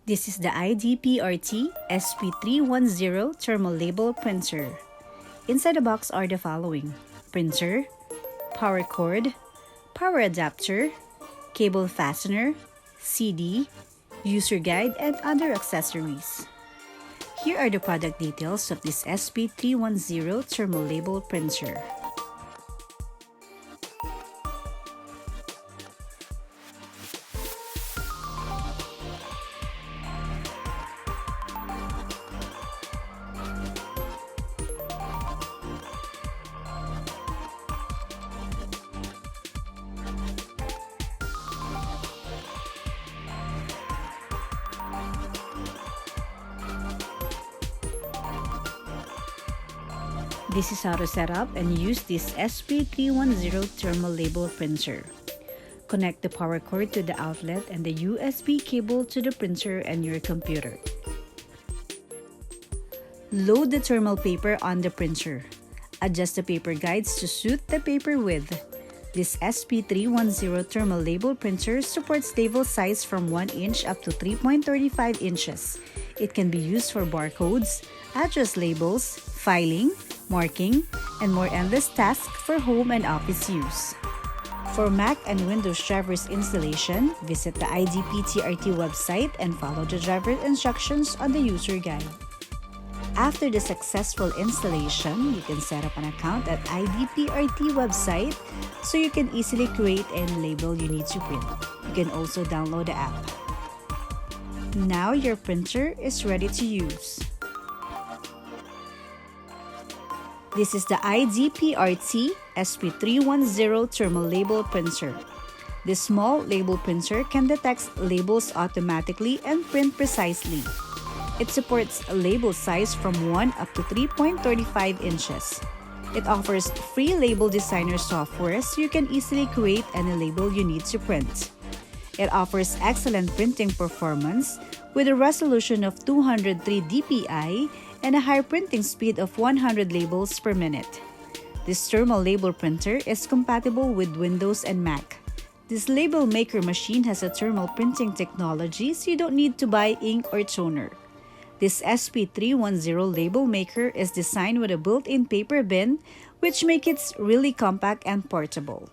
This is the iDPRT SP310 thermal label printer. Inside the box are the following: printer, power cord, power adapter, cable fastener, CD, user guide, and other accessories. Here are the product details of this SP310 thermal label printer. This is how to set up and use this SP310 thermal label printer. Connect the power cord to the outlet and the USB cable to the printer and your computer. Load the thermal paper on the printer. Adjust the paper guides to suit the paper width. This SP310 thermal label printer supports label size from 1 inch up to 3.35 inches. It can be used for barcodes, address labels, filing, marking, and more endless tasks for home and office use. For Mac and Windows drivers installation, visit the iDPRT website and follow the driver instructions on the user guide. After the successful installation, you can set up an account at iDPRT website so you can easily create any label you need to print. You can also download the app. Now your printer is ready to use. This is the iDPRT SP310 thermal label printer. This small label printer can detect labels automatically and print precisely. It supports a label size from 1 up to 3.35 inches. It offers free label designer software so you can easily create any label you need to print. It offers excellent printing performance with a resolution of 203 dpi and a high printing speed of 100 labels per minute. This thermal label printer is compatible with Windows and Mac. This label maker machine has a thermal printing technology, so you don't need to buy ink or toner. This SP310 label maker is designed with a built-in paper bin, which makes it really compact and portable.